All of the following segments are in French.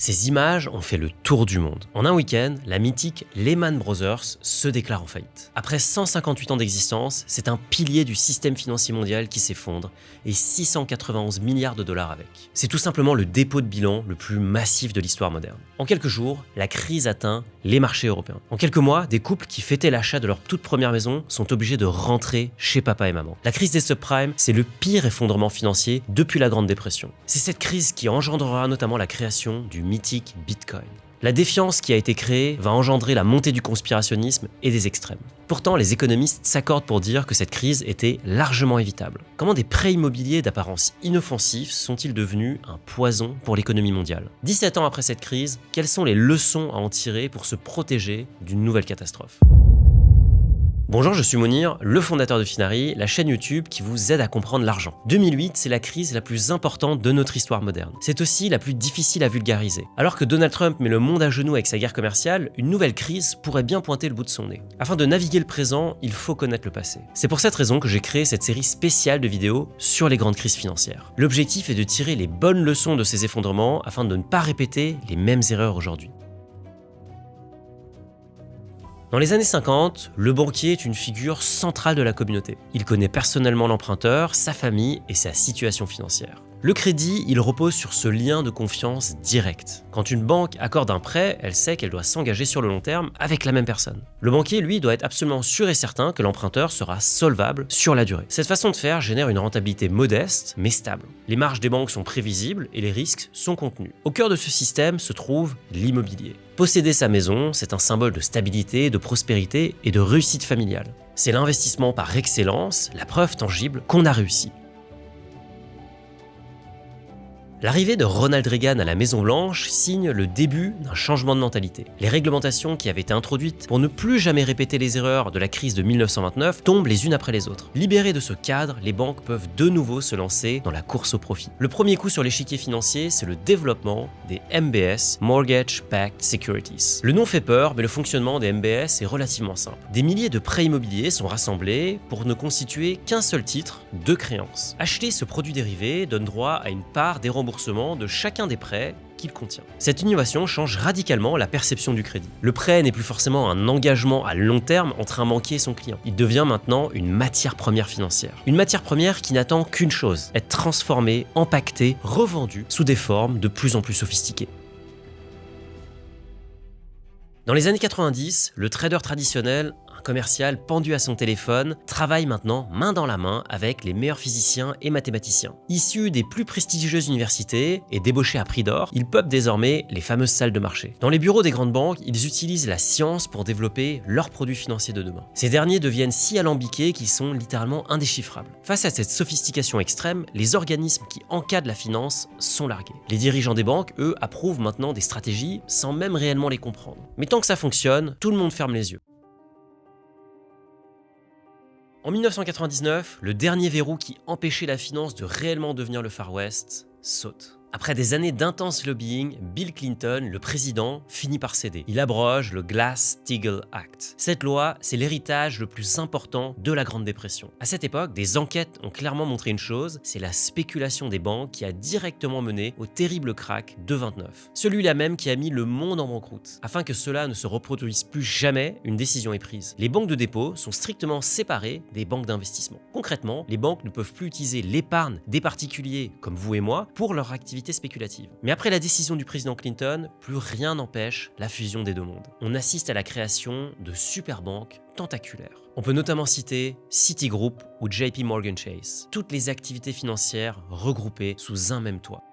Ces images ont fait le tour du monde. En un week-end, la mythique Lehman Brothers se déclare en faillite. Après 158 ans d'existence, c'est un pilier du système financier mondial qui s'effondre et 691 milliards de dollars avec. C'est tout simplement le dépôt de bilan le plus massif de l'histoire moderne. En quelques jours, la crise atteint les marchés européens. En quelques mois, des couples qui fêtaient l'achat de leur toute première maison sont obligés de rentrer chez papa et maman. La crise des subprimes, c'est le pire effondrement financier depuis la Grande Dépression. C'est cette crise qui engendrera notamment la création du mythique Bitcoin. La défiance qui a été créée va engendrer la montée du conspirationnisme et des extrêmes. Pourtant, les économistes s'accordent pour dire que cette crise était largement évitable. Comment des prêts immobiliers d'apparence inoffensifs sont-ils devenus un poison pour l'économie mondiale ? 17 ans après cette crise, quelles sont les leçons à en tirer pour se protéger d'une nouvelle catastrophe ? Bonjour, je suis Mounir, le fondateur de Finari, la chaîne YouTube qui vous aide à comprendre l'argent. 2008, c'est la crise la plus importante de notre histoire moderne. C'est aussi la plus difficile à vulgariser. Alors que Donald Trump met le monde à genoux avec sa guerre commerciale, une nouvelle crise pourrait bien pointer le bout de son nez. Afin de naviguer le présent, il faut connaître le passé. C'est pour cette raison que j'ai créé cette série spéciale de vidéos sur les grandes crises financières. L'objectif est de tirer les bonnes leçons de ces effondrements afin de ne pas répéter les mêmes erreurs aujourd'hui. Dans les années 50, le banquier est une figure centrale de la communauté. Il connaît personnellement l'emprunteur, sa famille et sa situation financière. Le crédit, il repose sur ce lien de confiance direct. Quand une banque accorde un prêt, elle sait qu'elle doit s'engager sur le long terme avec la même personne. Le banquier, lui, doit être absolument sûr et certain que l'emprunteur sera solvable sur la durée. Cette façon de faire génère une rentabilité modeste, mais stable. Les marges des banques sont prévisibles et les risques sont contenus. Au cœur de ce système se trouve l'immobilier. Posséder sa maison, c'est un symbole de stabilité, de prospérité et de réussite familiale. C'est l'investissement par excellence, la preuve tangible qu'on a réussi. L'arrivée de Ronald Reagan à la Maison-Blanche signe le début d'un changement de mentalité. Les réglementations qui avaient été introduites pour ne plus jamais répéter les erreurs de la crise de 1929 tombent les unes après les autres. Libérées de ce cadre, les banques peuvent de nouveau se lancer dans la course au profit. Le premier coup sur l'échiquier financier, c'est le développement des MBS, Mortgage Backed Securities. Le nom fait peur, mais le fonctionnement des MBS est relativement simple. Des milliers de prêts immobiliers sont rassemblés pour ne constituer qu'un seul titre de créance. Acheter ce produit dérivé donne droit à une part des remboursements de chacun des prêts qu'il contient. Cette innovation change radicalement la perception du crédit. Le prêt n'est plus forcément un engagement à long terme entre un banquier et son client. Il devient maintenant une matière première financière. Une matière première qui n'attend qu'une chose, être transformée, empaquetée, revendue sous des formes de plus en plus sophistiquées. Dans les années 90, le trader traditionnel, un commercial pendu à son téléphone, travaille maintenant main dans la main avec les meilleurs physiciens et mathématiciens. Issus des plus prestigieuses universités et débauchés à prix d'or, ils peuplent désormais les fameuses salles de marché. Dans les bureaux des grandes banques, ils utilisent la science pour développer leurs produits financiers de demain. Ces derniers deviennent si alambiqués qu'ils sont littéralement indéchiffrables. Face à cette sophistication extrême, les organismes qui encadrent la finance sont largués. Les dirigeants des banques, eux, approuvent maintenant des stratégies sans même réellement les comprendre. Mais tant que ça fonctionne, tout le monde ferme les yeux. En 1999, le dernier verrou qui empêchait la finance de réellement devenir le Far West saute. Après des années d'intense lobbying, Bill Clinton, le président, finit par céder. Il abroge le Glass-Steagall Act. Cette loi, c'est l'héritage le plus important de la Grande Dépression. À cette époque, des enquêtes ont clairement montré une chose, c'est la spéculation des banques qui a directement mené au terrible krach de 29. Celui-là même qui a mis le monde en banqueroute. Afin que cela ne se reproduise plus jamais, une décision est prise. Les banques de dépôt sont strictement séparées des banques d'investissement. Concrètement, les banques ne peuvent plus utiliser l'épargne des particuliers comme vous et moi pour leur activité spéculative. Mais après la décision du président Clinton, plus rien n'empêche la fusion des deux mondes. On assiste à la création de superbanques tentaculaires. On peut notamment citer Citigroup ou JP Morgan Chase. Toutes les activités financières regroupées sous un même toit.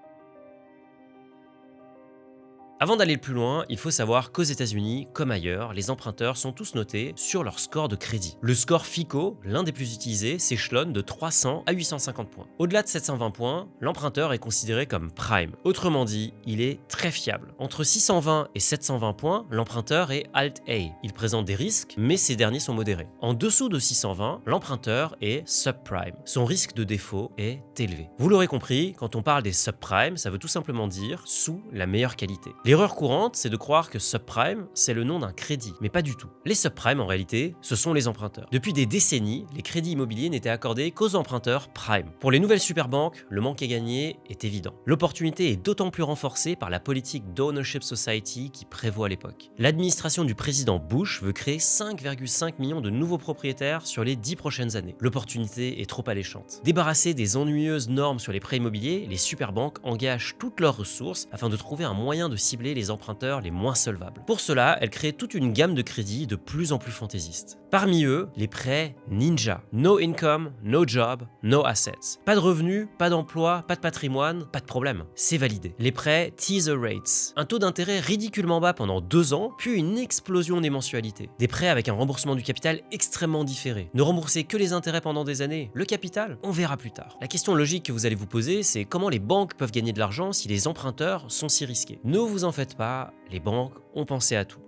Avant d'aller plus loin, il faut savoir qu'aux États-Unis, comme ailleurs, les emprunteurs sont tous notés sur leur score de crédit. Le score FICO, l'un des plus utilisés, s'échelonne de 300 à 850 points. Au-delà de 720 points, l'emprunteur est considéré comme prime. Autrement dit, il est très fiable. Entre 620 et 720 points, l'emprunteur est Alt-A. Il présente des risques, mais ces derniers sont modérés. En dessous de 620, l'emprunteur est subprime. Son risque de défaut est élevé. Vous l'aurez compris, quand on parle des subprimes, ça veut tout simplement dire sous la meilleure qualité. L'erreur courante, c'est de croire que subprime, c'est le nom d'un crédit, mais pas du tout. Les subprimes, en réalité, ce sont les emprunteurs. Depuis des décennies, les crédits immobiliers n'étaient accordés qu'aux emprunteurs prime. Pour les nouvelles superbanques, le manque à gagner est évident. L'opportunité est d'autant plus renforcée par la politique d'ownership society qui prévaut à l'époque. L'administration du président Bush veut créer 5,5 millions de nouveaux propriétaires sur les 10 prochaines années. L'opportunité est trop alléchante. Débarrassés des ennuyeuses normes sur les prêts immobiliers, les superbanques engagent toutes leurs ressources afin de trouver un moyen de cibler les emprunteurs les moins solvables. Pour cela, elles créent toute une gamme de crédits de plus en plus fantaisistes. Parmi eux, les prêts ninja. No income, no job, no assets. Pas de revenus, pas d'emploi, pas de patrimoine, pas de problème. C'est validé. Les prêts teaser rates. Un taux d'intérêt ridiculement bas pendant 2 ans, puis une explosion des mensualités. Des prêts avec un remboursement du capital extrêmement différé. Ne rembourser que les intérêts pendant des années. Le capital, on verra plus tard. La question logique que vous allez vous poser, c'est comment les banques peuvent gagner de l'argent si les emprunteurs sont si risqués. Ne vous en faites pas, les banques ont pensé à tout.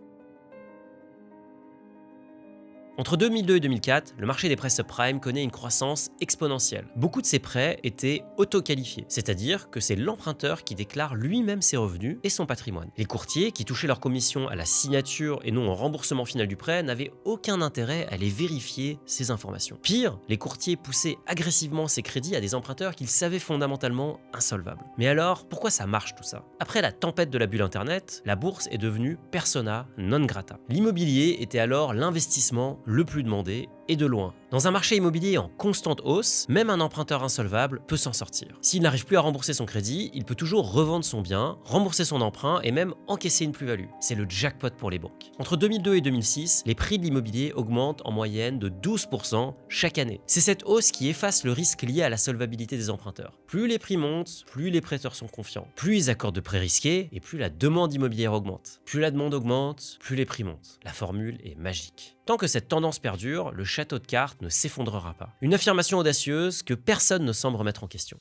Entre 2002 et 2004, le marché des prêts subprime connaît une croissance exponentielle. Beaucoup de ces prêts étaient auto-qualifiés, c'est-à-dire que c'est l'emprunteur qui déclare lui-même ses revenus et son patrimoine. Les courtiers, qui touchaient leur commission à la signature et non au remboursement final du prêt, n'avaient aucun intérêt à aller vérifier ces informations. Pire, les courtiers poussaient agressivement ces crédits à des emprunteurs qu'ils savaient fondamentalement insolvables. Mais alors, pourquoi ça marche tout ça? Après la tempête de la bulle Internet, la bourse est devenue persona non grata. L'immobilier était alors l'investissement le plus demandé et de loin. Dans un marché immobilier en constante hausse, même un emprunteur insolvable peut s'en sortir. S'il n'arrive plus à rembourser son crédit, il peut toujours revendre son bien, rembourser son emprunt et même encaisser une plus-value. C'est le jackpot pour les banques. Entre 2002 et 2006, les prix de l'immobilier augmentent en moyenne de 12% chaque année. C'est cette hausse qui efface le risque lié à la solvabilité des emprunteurs. Plus les prix montent, plus les prêteurs sont confiants. Plus ils accordent de prêts risqués et plus la demande immobilière augmente. Plus la demande augmente, plus les prix montent. La formule est magique. Tant que cette tendance perdure, le château de cartes ne s'effondrera pas. Une affirmation audacieuse que personne ne semble remettre en question.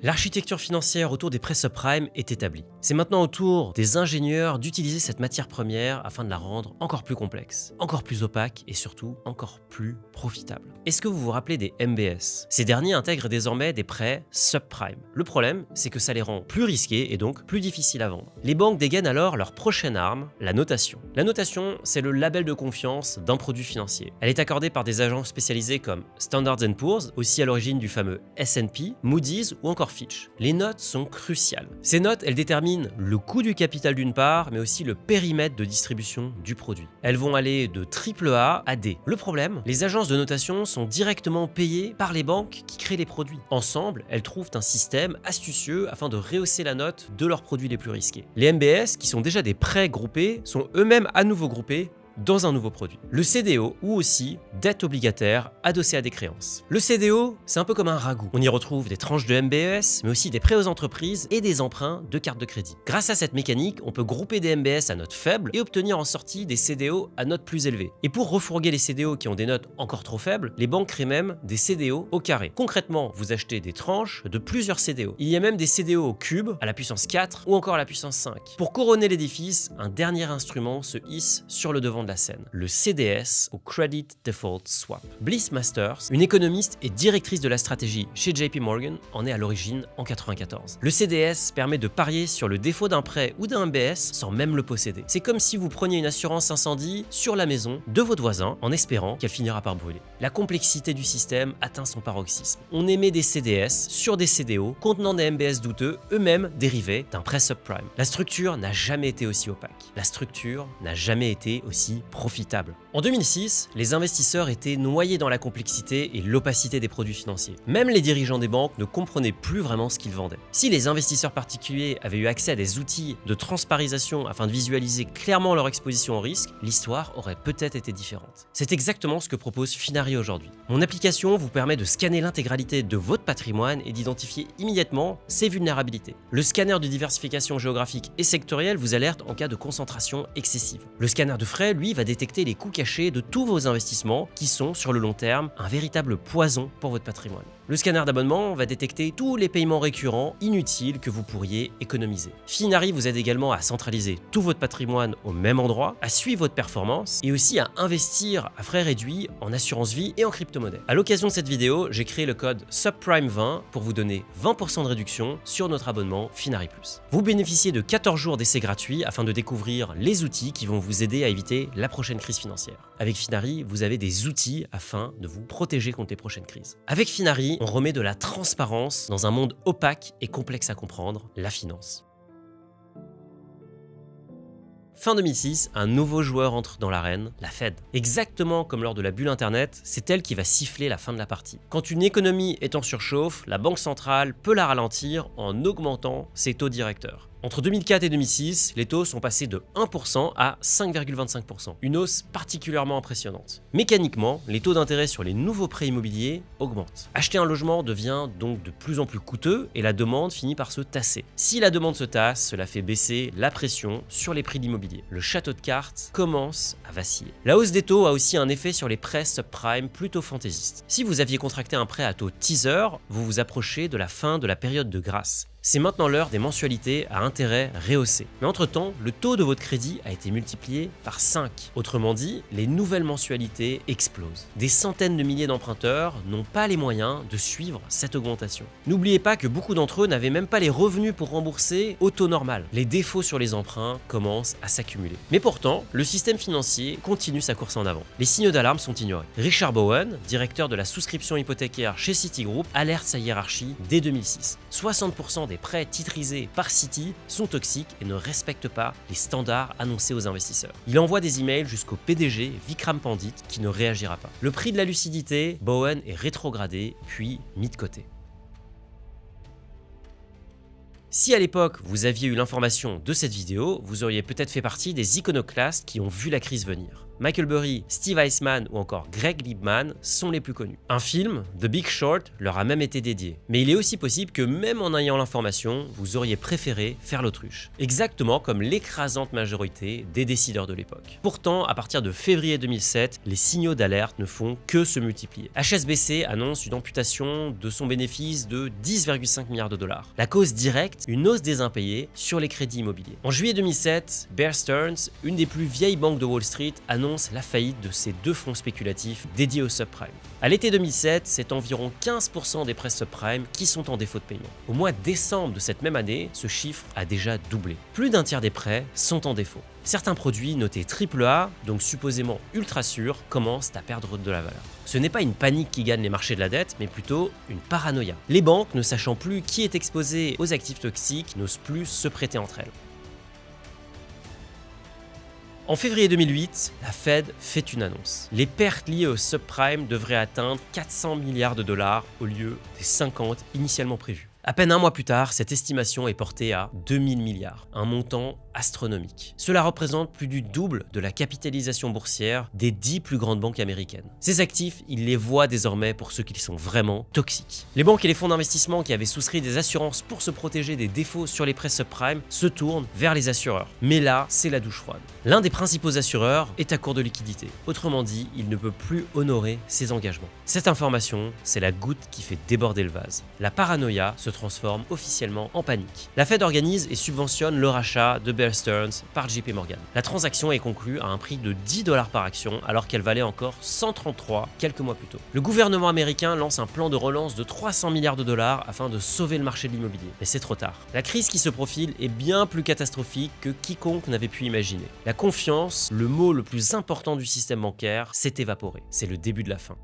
L'architecture financière autour des prêts subprime est établie. C'est maintenant au tour des ingénieurs d'utiliser cette matière première afin de la rendre encore plus complexe, encore plus opaque et surtout encore plus profitable. Est-ce que vous vous rappelez des MBS? Ces derniers intègrent désormais des prêts subprime. Le problème, c'est que ça les rend plus risqués et donc plus difficiles à vendre. Les banques dégainent alors leur prochaine arme, la notation. La notation, c'est le label de confiance d'un produit financier. Elle est accordée par des agences spécialisées comme Standard & Poor's, aussi à l'origine du fameux S&P, Moody's ou encore Fitch. Les notes sont cruciales. Ces notes, elles déterminent le coût du capital d'une part, mais aussi le périmètre de distribution du produit. Elles vont aller de AAA à D. Le problème, les agences de notation sont directement payées par les banques qui créent les produits. Ensemble, elles trouvent un système astucieux afin de rehausser la note de leurs produits les plus risqués. Les MBS, qui sont déjà des prêts groupés, sont eux-mêmes à nouveau groupés dans un nouveau produit. Le CDO, ou aussi dette obligataire adossée à des créances. Le CDO, c'est un peu comme un ragoût. On y retrouve des tranches de MBS, mais aussi des prêts aux entreprises et des emprunts de cartes de crédit. Grâce à cette mécanique, on peut grouper des MBS à note faible et obtenir en sortie des CDO à note plus élevée. Et pour refourguer les CDO qui ont des notes encore trop faibles, les banques créent même des CDO au carré. Concrètement, vous achetez des tranches de plusieurs CDO. Il y a même des CDO au cube, à la puissance 4 ou encore à la puissance 5. Pour couronner l'édifice, un dernier instrument se hisse sur le devant de la scène, le CDS ou Credit Default Swap. Bliss Masters, une économiste et directrice de la stratégie chez JP Morgan, en est à l'origine en 1994. Le CDS permet de parier sur le défaut d'un prêt ou d'un MBS sans même le posséder. C'est comme si vous preniez une assurance incendie sur la maison de votre voisin en espérant qu'elle finira par brûler. La complexité du système atteint son paroxysme. On émet des CDS sur des CDO contenant des MBS douteux, eux-mêmes dérivés d'un prêt subprime. La structure n'a jamais été aussi opaque. La structure n'a jamais été aussi profitable. En 2006, les investisseurs étaient noyés dans la complexité et l'opacité des produits financiers. Même les dirigeants des banques ne comprenaient plus vraiment ce qu'ils vendaient. Si les investisseurs particuliers avaient eu accès à des outils de transparisation afin de visualiser clairement leur exposition au risque, l'histoire aurait peut-être été différente. C'est exactement ce que propose Finari aujourd'hui. Mon application vous permet de scanner l'intégralité de votre patrimoine et d'identifier immédiatement ses vulnérabilités. Le scanner de diversification géographique et sectorielle vous alerte en cas de concentration excessive. Le scanner de frais, lui, va détecter les coûts cachés de tous vos investissements qui sont, sur le long terme, un véritable poison pour votre patrimoine. Le scanner d'abonnement va détecter tous les paiements récurrents inutiles que vous pourriez économiser. Finari vous aide également à centraliser tout votre patrimoine au même endroit, à suivre votre performance et aussi à investir à frais réduits en assurance vie et en crypto-monnaie. À l'occasion de cette vidéo, j'ai créé le code SUBPRIME20 pour vous donner 20% de réduction sur notre abonnement Finari+. Vous bénéficiez de 14 jours d'essai gratuit afin de découvrir les outils qui vont vous aider à éviter la prochaine crise financière. Avec Finari, vous avez des outils afin de vous protéger contre les prochaines crises. Avec Finari, on remet de la transparence dans un monde opaque et complexe à comprendre, la finance. Fin 2006, un nouveau joueur entre dans l'arène, la Fed. Exactement comme lors de la bulle Internet, c'est elle qui va siffler la fin de la partie. Quand une économie est en surchauffe, la banque centrale peut la ralentir en augmentant ses taux directeurs. Entre 2004 et 2006, les taux sont passés de 1% à 5,25%, une hausse particulièrement impressionnante. Mécaniquement, les taux d'intérêt sur les nouveaux prêts immobiliers augmentent. Acheter un logement devient donc de plus en plus coûteux et la demande finit par se tasser. Si la demande se tasse, cela fait baisser la pression sur les prix de l'immobilier. Le château de cartes commence à vaciller. La hausse des taux a aussi un effet sur les prêts subprime plutôt fantaisistes. Si vous aviez contracté un prêt à taux teaser, vous vous approchez de la fin de la période de grâce. C'est maintenant l'heure des mensualités à intérêt rehaussé. Mais entre-temps, le taux de votre crédit a été multiplié par 5. Autrement dit, les nouvelles mensualités explosent. Des centaines de milliers d'emprunteurs n'ont pas les moyens de suivre cette augmentation. N'oubliez pas que beaucoup d'entre eux n'avaient même pas les revenus pour rembourser au taux normal. Les défauts sur les emprunts commencent à s'accumuler. Mais pourtant, le système financier continue sa course en avant. Les signaux d'alarme sont ignorés. Richard Bowen, directeur de la souscription hypothécaire chez Citigroup, alerte sa hiérarchie dès 2006. 60% des prêts titrisés par Citi sont toxiques et ne respectent pas les standards annoncés aux investisseurs. Il envoie des emails jusqu'au PDG Vikram Pandit qui ne réagira pas. Le prix de la lucidité, Bowen est rétrogradé puis mis de côté. Si à l'époque vous aviez eu l'information de cette vidéo, vous auriez peut-être fait partie des iconoclastes qui ont vu la crise venir. Michael Burry, Steve Eisman ou encore Greg Liebman sont les plus connus. Un film, The Big Short, leur a même été dédié. Mais il est aussi possible que même en ayant l'information, vous auriez préféré faire l'autruche. Exactement comme l'écrasante majorité des décideurs de l'époque. Pourtant, à partir de février 2007, les signaux d'alerte ne font que se multiplier. HSBC annonce une amputation de son bénéfice de 10,5 milliards de dollars. La cause directe, une hausse des impayés sur les crédits immobiliers. En juillet 2007, Bear Stearns, une des plus vieilles banques de Wall Street, annonce la faillite de ces deux fonds spéculatifs dédiés au subprime. À l'été 2007, c'est environ 15% des prêts subprime qui sont en défaut de paiement. Au mois de décembre de cette même année, ce chiffre a déjà doublé. Plus d'un tiers des prêts sont en défaut. Certains produits notés AAA, donc supposément ultra sûrs, commencent à perdre de la valeur. Ce n'est pas une panique qui gagne les marchés de la dette, mais plutôt une paranoïa. Les banques, ne sachant plus qui est exposé aux actifs toxiques, n'osent plus se prêter entre elles. En février 2008, la Fed fait une annonce. Les pertes liées au subprime devraient atteindre 400 milliards de dollars au lieu des 50 initialement prévus. À peine un mois plus tard, cette estimation est portée à 2000 milliards, un montant astronomique. Cela représente plus du double de la capitalisation boursière des 10 plus grandes banques américaines. Ces actifs, ils les voient désormais pour ce qu'ils sont vraiment toxiques. Les banques et les fonds d'investissement qui avaient souscrit des assurances pour se protéger des défauts sur les prêts subprime se tournent vers les assureurs. Mais là, c'est la douche froide. L'un des principaux assureurs est à court de liquidité. Autrement dit, il ne peut plus honorer ses engagements. Cette information, c'est la goutte qui fait déborder le vase. La paranoïa se transforme officiellement en panique. La Fed organise et subventionne le rachat de Bear Stearns par JP Morgan. La transaction est conclue à un prix de 10 $ par action alors qu'elle valait encore 133 quelques mois plus tôt. Le gouvernement américain lance un plan de relance de 300 milliards de dollars afin de sauver le marché de l'immobilier. Mais c'est trop tard. La crise qui se profile est bien plus catastrophique que quiconque n'avait pu imaginer. La confiance, le mot le plus important du système bancaire, s'est évaporé. C'est le début de la fin.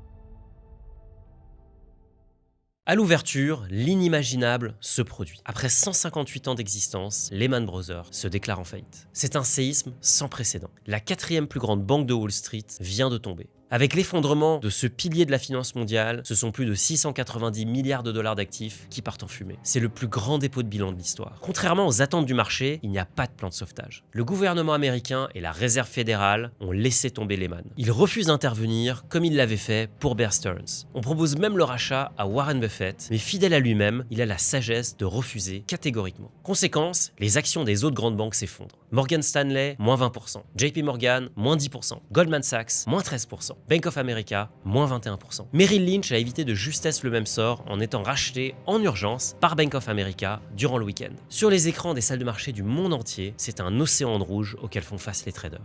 À l'ouverture, l'inimaginable se produit. Après 158 ans d'existence, Lehman Brothers se déclare en faillite. C'est un séisme sans précédent. La 4e plus grande banque de Wall Street vient de tomber. Avec l'effondrement de ce pilier de la finance mondiale, ce sont plus de 690 milliards de dollars d'actifs qui partent en fumée. C'est le plus grand dépôt de bilan de l'histoire. Contrairement aux attentes du marché, il n'y a pas de plan de sauvetage. Le gouvernement américain et la réserve fédérale ont laissé tomber Lehman. Ils refusent d'intervenir comme ils l'avaient fait pour Bear Stearns. On propose même le rachat à Warren Buffett, mais fidèle à lui-même, il a la sagesse de refuser catégoriquement. Conséquence, les actions des autres grandes banques s'effondrent. Morgan Stanley, moins 20%. JP Morgan, moins 10%. Goldman Sachs, moins 13%. Bank of America, moins 21%. Merrill Lynch a évité de justesse le même sort en étant racheté en urgence par Bank of America durant le week-end. Sur les écrans des salles de marché du monde entier, c'est un océan de rouge auquel font face les traders.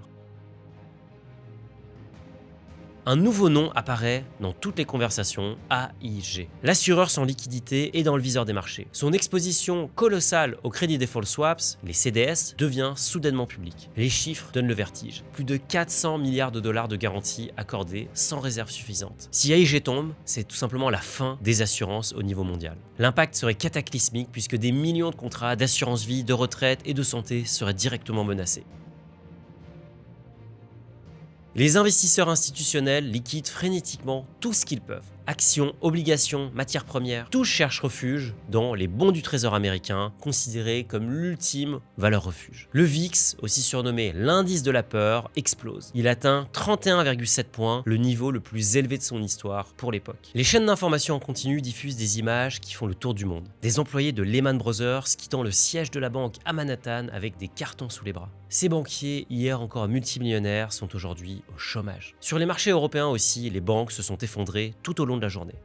Un nouveau nom apparaît dans toutes les conversations, AIG. L'assureur sans liquidité est dans le viseur des marchés. Son exposition colossale aux Credit Default Swaps, les CDS, devient soudainement publique. Les chiffres donnent le vertige. Plus de 400 milliards de dollars de garanties accordées sans réserve suffisante. Si AIG tombe, c'est tout simplement la fin des assurances au niveau mondial. L'impact serait cataclysmique puisque des millions de contrats d'assurance vie, de retraite et de santé seraient directement menacés. Les investisseurs institutionnels liquident frénétiquement tout ce qu'ils peuvent. Actions, obligations, matières premières, tous cherchent refuge dans les bons du trésor américain, considérés comme l'ultime valeur refuge. Le VIX, aussi surnommé l'indice de la peur, explose. Il atteint 31,7 points, le niveau le plus élevé de son histoire pour l'époque. Les chaînes d'information en continu diffusent des images qui font le tour du monde. Des employés de Lehman Brothers quittant le siège de la banque à Manhattan avec des cartons sous les bras. Ces banquiers, hier encore multimillionnaires, sont aujourd'hui au chômage. Sur les marchés européens aussi, les banques se sont effondrées tout au long de la journée.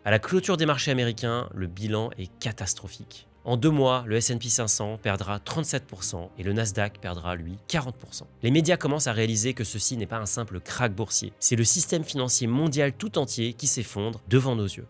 À la clôture des marchés américains, le bilan est catastrophique. En 2 mois, le S&P 500 perdra 37% et le Nasdaq perdra, lui, 40%. Les médias commencent à réaliser que ceci n'est pas un simple krach boursier. C'est le système financier mondial tout entier qui s'effondre devant nos yeux.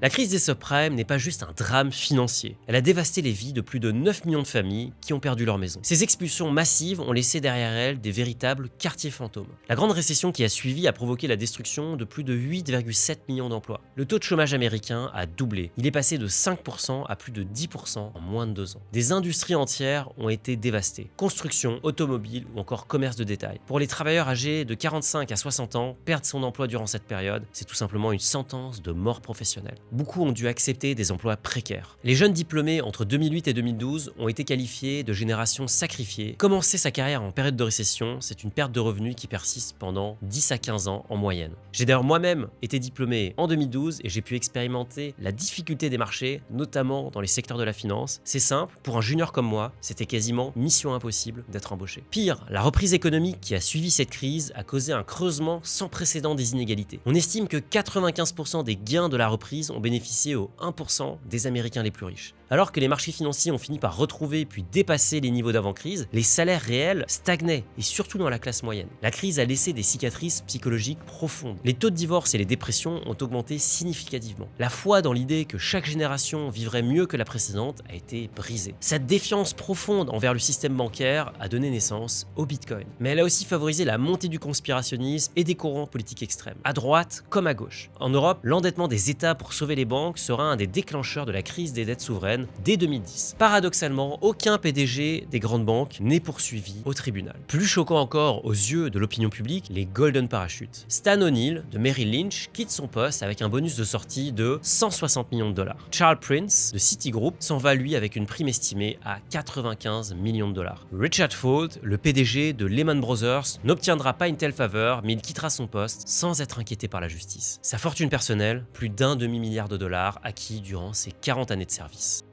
La crise des subprimes n'est pas juste un drame financier. Elle a dévasté les vies de plus de 9 millions de familles qui ont perdu leur maison. Ces expulsions massives ont laissé derrière elles des véritables quartiers fantômes. La grande récession qui a suivi a provoqué la destruction de plus de 8,7 millions d'emplois. Le taux de chômage américain a doublé. Il est passé de 5% à plus de 10% en moins de 2 ans. Des industries entières ont été dévastées. Construction, automobile ou encore commerce de détail. Pour les travailleurs âgés de 45 à 60 ans, perdre son emploi durant cette période, c'est tout simplement une sentence de mort professionnelle. Beaucoup ont dû accepter des emplois précaires. Les jeunes diplômés entre 2008 et 2012 ont été qualifiés de génération sacrifiée. Commencer sa carrière en période de récession, c'est une perte de revenus qui persiste pendant 10 à 15 ans en moyenne. J'ai d'ailleurs moi-même été diplômé en 2012 et j'ai pu expérimenter la difficulté des marchés, notamment dans les secteurs de la finance. C'est simple, pour un junior comme moi, c'était quasiment mission impossible d'être embauché. Pire, la reprise économique qui a suivi cette crise a causé un creusement sans précédent des inégalités. On estime que 95% des gains de la reprise ont bénéficié aux 1% des Américains les plus riches. Alors que les marchés financiers ont fini par retrouver puis dépasser les niveaux d'avant-crise, les salaires réels stagnaient, et surtout dans la classe moyenne. La crise a laissé des cicatrices psychologiques profondes. Les taux de divorce et les dépressions ont augmenté significativement. La foi dans l'idée que chaque génération vivrait mieux que la précédente a été brisée. Cette défiance profonde envers le système bancaire a donné naissance au Bitcoin. Mais elle a aussi favorisé la montée du conspirationnisme et des courants politiques extrêmes, à droite comme à gauche. En Europe, l'endettement des États pour sauver les banques sera un des déclencheurs de la crise des dettes souveraines dès 2010. Paradoxalement, aucun PDG des grandes banques n'est poursuivi au tribunal. Plus choquant encore aux yeux de l'opinion publique, les Golden Parachutes. Stan O'Neill de Merrill Lynch quitte son poste avec un bonus de sortie de 160 millions de dollars. Charles Prince de Citigroup s'en va lui avec une prime estimée à 95 millions de dollars. Richard Fuld, le PDG de Lehman Brothers, n'obtiendra pas une telle faveur, mais il quittera son poste sans être inquiété par la justice. Sa fortune personnelle, plus d'1 demi-milliard de dollars acquis durant ses 40 années de service.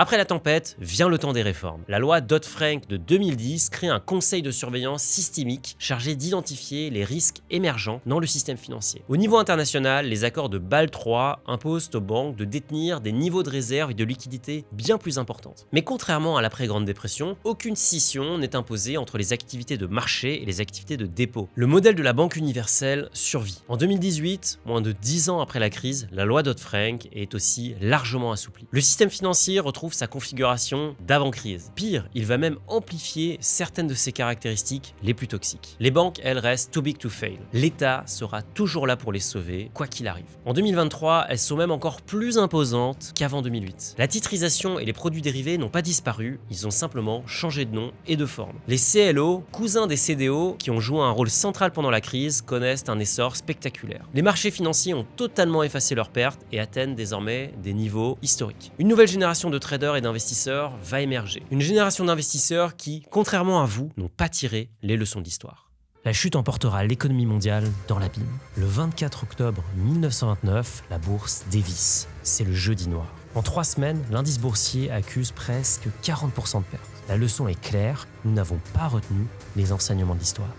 Après la tempête, vient le temps des réformes. La loi Dodd-Frank de 2010 crée un conseil de surveillance systémique chargé d'identifier les risques émergents dans le système financier. Au niveau international, les accords de Bâle III imposent aux banques de détenir des niveaux de réserve et de liquidité bien plus importantes. Mais contrairement à l'après-Grande Dépression, aucune scission n'est imposée entre les activités de marché et les activités de dépôt. Le modèle de la banque universelle survit. En 2018, moins de 10 ans après la crise, la loi Dodd-Frank est aussi largement assouplie. Le système financier retrouve sa configuration d'avant-crise. Pire, il va même amplifier certaines de ses caractéristiques les plus toxiques. Les banques, elles, restent too big to fail. L'État sera toujours là pour les sauver, quoi qu'il arrive. En 2023, elles sont même encore plus imposantes qu'avant 2008. La titrisation et les produits dérivés n'ont pas disparu, ils ont simplement changé de nom et de forme. Les CLO, cousins des CDO, qui ont joué un rôle central pendant la crise, connaissent un essor spectaculaire. Les marchés financiers ont totalement effacé leurs pertes et atteignent désormais des niveaux historiques. Une nouvelle génération de traders et d'investisseurs va émerger. Une génération d'investisseurs qui, contrairement à vous, n'ont pas tiré les leçons de l'histoire. La chute emportera l'économie mondiale dans l'abîme. Le 24 octobre 1929, la bourse dévisse. C'est le jeudi noir. En 3 semaines, l'indice boursier accuse presque 40% de pertes. La leçon est claire, nous n'avons pas retenu les enseignements de l'histoire.